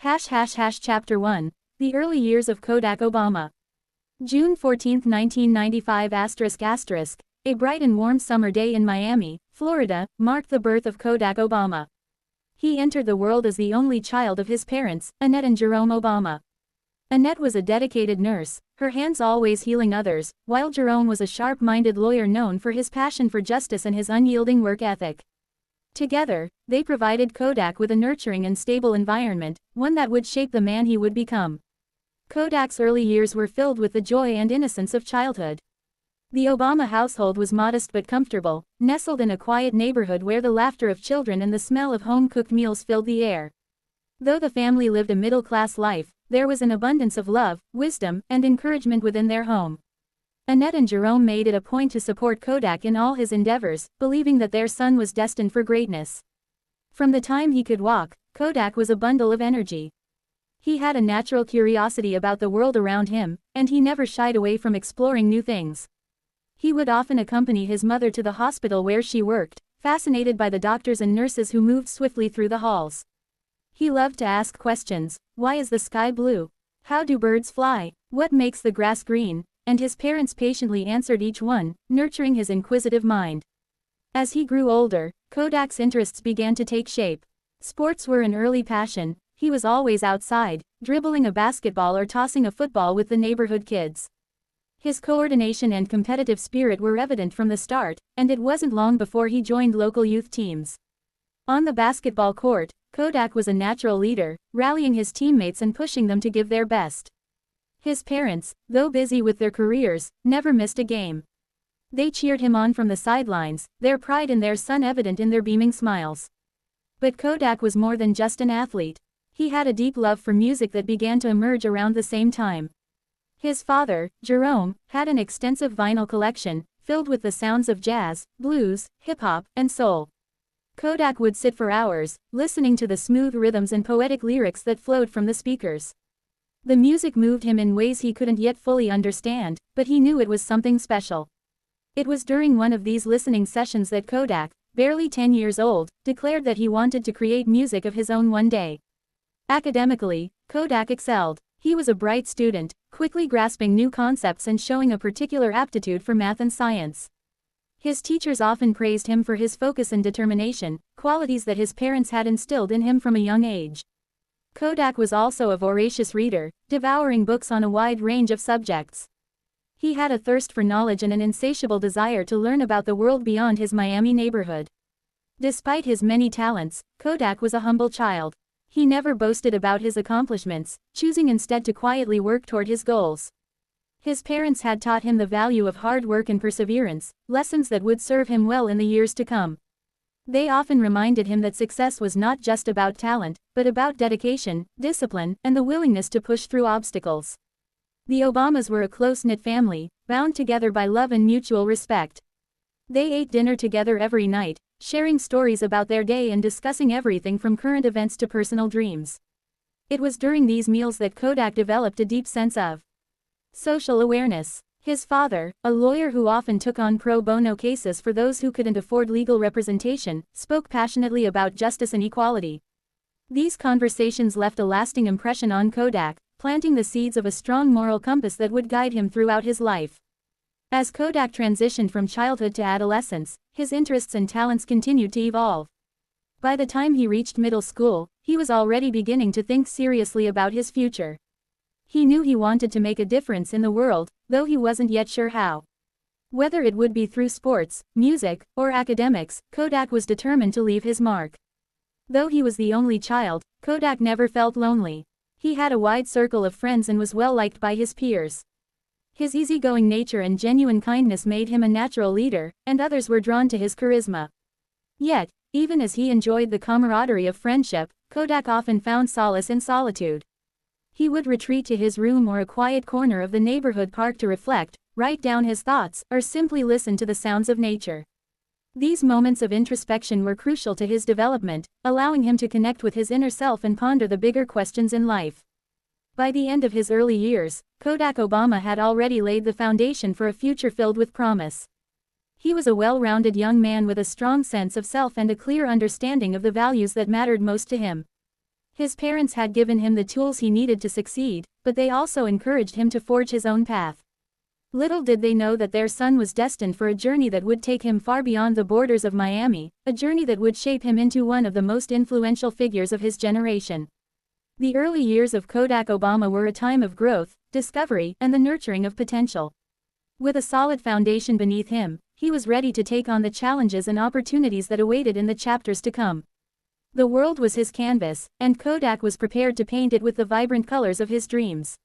Chapter 1. The Early Years of Kodak Obama. June 14, 1995 ***. A bright and warm summer day in Miami, Florida, marked the birth of Kodak Obama. He entered the world as the only child of his parents, Annette and Jerome Obama. Annette was a dedicated nurse, her hands always healing others, while Jerome was a sharp-minded lawyer known for his passion for justice and his unyielding work ethic. Together, they provided Kodak with a nurturing and stable environment, one that would shape the man he would become. Kodak's early years were filled with the joy and innocence of childhood. The Obama household was modest but comfortable, nestled in a quiet neighborhood where the laughter of children and the smell of home-cooked meals filled the air. Though the family lived a middle-class life, there was an abundance of love, wisdom, and encouragement within their home. Annette and Jerome made it a point to support Kodak in all his endeavors, believing that their son was destined for greatness. From the time he could walk, Kodak was a bundle of energy. He had a natural curiosity about the world around him, and he never shied away from exploring new things. He would often accompany his mother to the hospital where she worked, fascinated by the doctors and nurses who moved swiftly through the halls. He loved to ask questions: why is the sky blue? How do birds fly? What makes the grass green? And his parents patiently answered each one, nurturing his inquisitive mind. As he grew older, Kodak's interests began to take shape. Sports were an early passion. He was always outside, dribbling a basketball or tossing a football with the neighborhood kids. His coordination and competitive spirit were evident from the start, and it wasn't long before he joined local youth teams. On the basketball court, Kodak was a natural leader, rallying his teammates and pushing them to give their best. His parents, though busy with their careers, never missed a game. They cheered him on from the sidelines, their pride in their son evident in their beaming smiles. But Kodak was more than just an athlete. He had a deep love for music that began to emerge around the same time. His father, Jerome, had an extensive vinyl collection, filled with the sounds of jazz, blues, hip-hop, and soul. Kodak would sit for hours, listening to the smooth rhythms and poetic lyrics that flowed from the speakers. The music moved him in ways he couldn't yet fully understand, but he knew it was something special. It was during one of these listening sessions that Kodak, barely 10 years old, declared that he wanted to create music of his own one day. Academically, Kodak excelled. He was a bright student, quickly grasping new concepts and showing a particular aptitude for math and science. His teachers often praised him for his focus and determination, qualities that his parents had instilled in him from a young age. Kodak was also a voracious reader, devouring books on a wide range of subjects. He had a thirst for knowledge and an insatiable desire to learn about the world beyond his Miami neighborhood. Despite his many talents, Kodak was a humble child. He never boasted about his accomplishments, choosing instead to quietly work toward his goals. His parents had taught him the value of hard work and perseverance, lessons that would serve him well in the years to come. They often reminded him that success was not just about talent, but about dedication, discipline, and the willingness to push through obstacles. The Obamas were a close-knit family, bound together by love and mutual respect. They ate dinner together every night, sharing stories about their day and discussing everything from current events to personal dreams. It was during these meals that Kodak developed a deep sense of social awareness. His father, a lawyer who often took on pro bono cases for those who couldn't afford legal representation, spoke passionately about justice and equality. These conversations left a lasting impression on Kodak, planting the seeds of a strong moral compass that would guide him throughout his life. As Kodak transitioned from childhood to adolescence, his interests and talents continued to evolve. By the time he reached middle school, he was already beginning to think seriously about his future. He knew he wanted to make a difference in the world, though he wasn't yet sure how. Whether it would be through sports, music, or academics, Kodak was determined to leave his mark. Though he was the only child, Kodak never felt lonely. He had a wide circle of friends and was well liked by his peers. His easygoing nature and genuine kindness made him a natural leader, and others were drawn to his charisma. Yet, even as he enjoyed the camaraderie of friendship, Kodak often found solace in solitude. He would retreat to his room or a quiet corner of the neighborhood park to reflect, write down his thoughts, or simply listen to the sounds of nature. These moments of introspection were crucial to his development, allowing him to connect with his inner self and ponder the bigger questions in life. By the end of his early years, Kodak Obama had already laid the foundation for a future filled with promise. He was a well-rounded young man with a strong sense of self and a clear understanding of the values that mattered most to him. His parents had given him the tools he needed to succeed, but they also encouraged him to forge his own path. Little did they know that their son was destined for a journey that would take him far beyond the borders of Miami, a journey that would shape him into one of the most influential figures of his generation. The early years of Kodak Obama were a time of growth, discovery, and the nurturing of potential. With a solid foundation beneath him, he was ready to take on the challenges and opportunities that awaited in the chapters to come. The world was his canvas, and Kodak was prepared to paint it with the vibrant colors of his dreams.